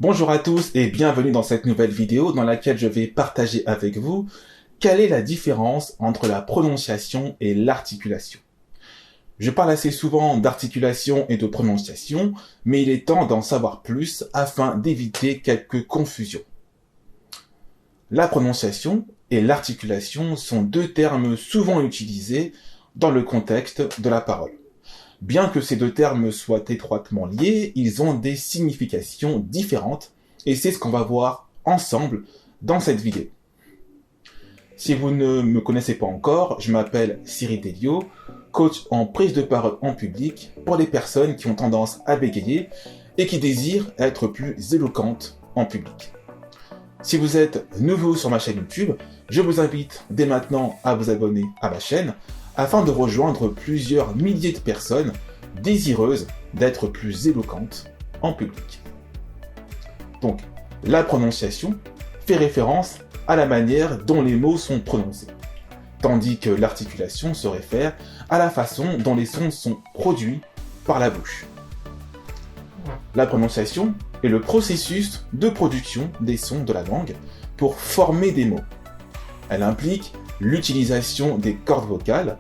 Bonjour à tous et bienvenue dans cette nouvelle vidéo dans laquelle je vais partager avec vous quelle est la différence entre la prononciation et l'articulation. Je parle assez souvent d'articulation et de prononciation, mais il est temps d'en savoir plus afin d'éviter quelques confusions. La prononciation et l'articulation sont deux termes souvent utilisés dans le contexte de la parole. Bien que ces deux termes soient étroitement liés, ils ont des significations différentes et c'est ce qu'on va voir ensemble dans cette vidéo. Si vous ne me connaissez pas encore, je m'appelle Cyril Delio, coach en prise de parole en public pour les personnes qui ont tendance à bégayer et qui désirent être plus éloquentes en public. Si vous êtes nouveau sur ma chaîne YouTube, je vous invite dès maintenant à vous abonner à ma chaîne afin de rejoindre plusieurs milliers de personnes désireuses d'être plus éloquentes en public. Donc, la prononciation fait référence à la manière dont les mots sont prononcés, tandis que l'articulation se réfère à la façon dont les sons sont produits par la bouche. La prononciation est le processus de production des sons de la langue pour former des mots. Elle implique l'utilisation des cordes vocales,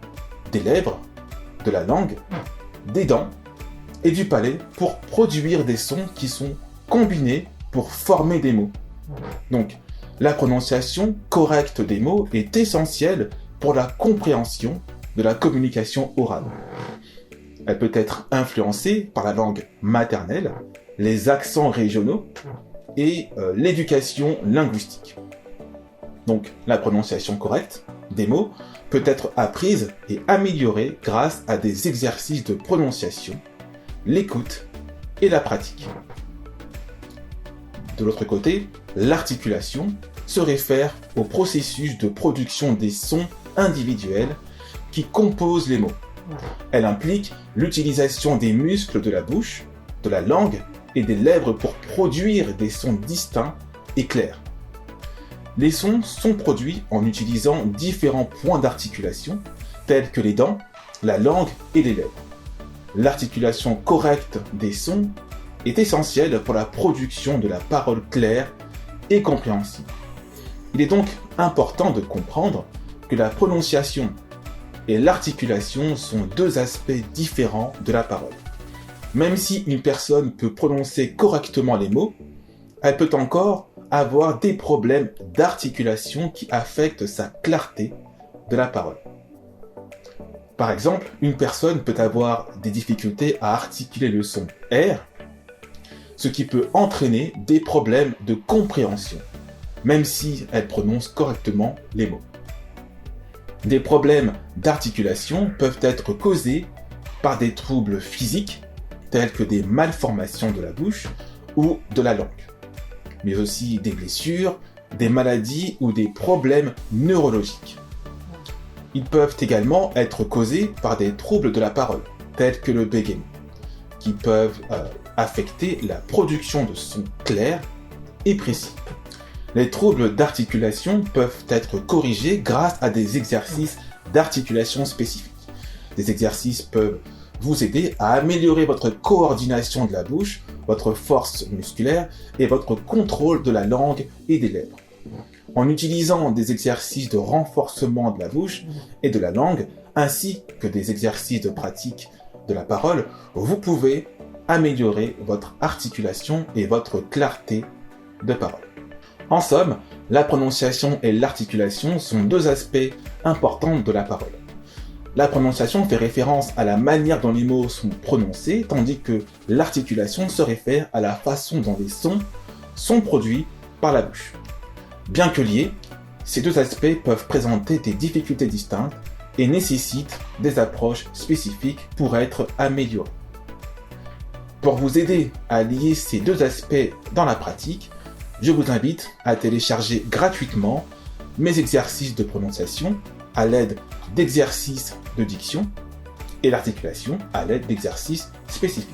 des lèvres, de la langue, des dents et du palais pour produire des sons qui sont combinés pour former des mots. Donc, la prononciation correcte des mots est essentielle pour la compréhension de la communication orale. Elle peut être influencée par la langue maternelle, les accents régionaux et l'éducation linguistique. Donc, la prononciation correcte des mots peut être apprise et améliorée grâce à des exercices de prononciation, l'écoute et la pratique. De l'autre côté, l'articulation se réfère au processus de production des sons individuels qui composent les mots. Elle implique l'utilisation des muscles de la bouche, de la langue et des lèvres pour produire des sons distincts et clairs. Les sons sont produits en utilisant différents points d'articulation, tels que les dents, la langue et les lèvres. L'articulation correcte des sons est essentielle pour la production de la parole claire et compréhensible. Il est donc important de comprendre que la prononciation et l'articulation sont deux aspects différents de la parole. Même si une personne peut prononcer correctement les mots, elle peut encore avoir des problèmes d'articulation qui affectent sa clarté de la parole. Par exemple, une personne peut avoir des difficultés à articuler le son R, ce qui peut entraîner des problèmes de compréhension, même si elle prononce correctement les mots. Des problèmes d'articulation peuvent être causés par des troubles physiques, tels que des malformations de la bouche ou de la langue, mais aussi des blessures, des maladies ou des problèmes neurologiques. Ils peuvent également être causés par des troubles de la parole, tels que le bégaiement, qui peuvent affecter la production de sons clairs et précis. Les troubles d'articulation peuvent être corrigés grâce à des exercices d'articulation spécifiques. Des exercices peuvent vous aider à améliorer votre coordination de la bouche, votre force musculaire et votre contrôle de la langue et des lèvres. En utilisant des exercices de renforcement de la bouche et de la langue, ainsi que des exercices de pratique de la parole, vous pouvez améliorer votre articulation et votre clarté de parole. En somme, la prononciation et l'articulation sont deux aspects importants de la parole. La prononciation fait référence à la manière dont les mots sont prononcés, tandis que l'articulation se réfère à la façon dont les sons sont produits par la bouche. Bien que liés, ces deux aspects peuvent présenter des difficultés distinctes et nécessitent des approches spécifiques pour être améliorés. Pour vous aider à lier ces deux aspects dans la pratique, je vous invite à télécharger gratuitement mes exercices de prononciation à l'aide d'exercices de diction et l'articulation à l'aide d'exercices spécifiques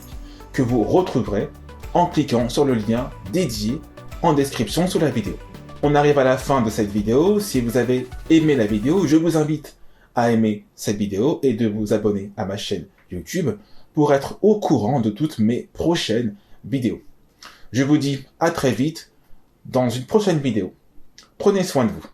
que vous retrouverez en cliquant sur le lien dédié en description sous la vidéo. On arrive à la fin de cette vidéo. Si vous avez aimé la vidéo, je vous invite à aimer cette vidéo et de vous abonner à ma chaîne YouTube pour être au courant de toutes mes prochaines vidéos. Je vous dis à très vite dans une prochaine vidéo. Prenez soin de vous.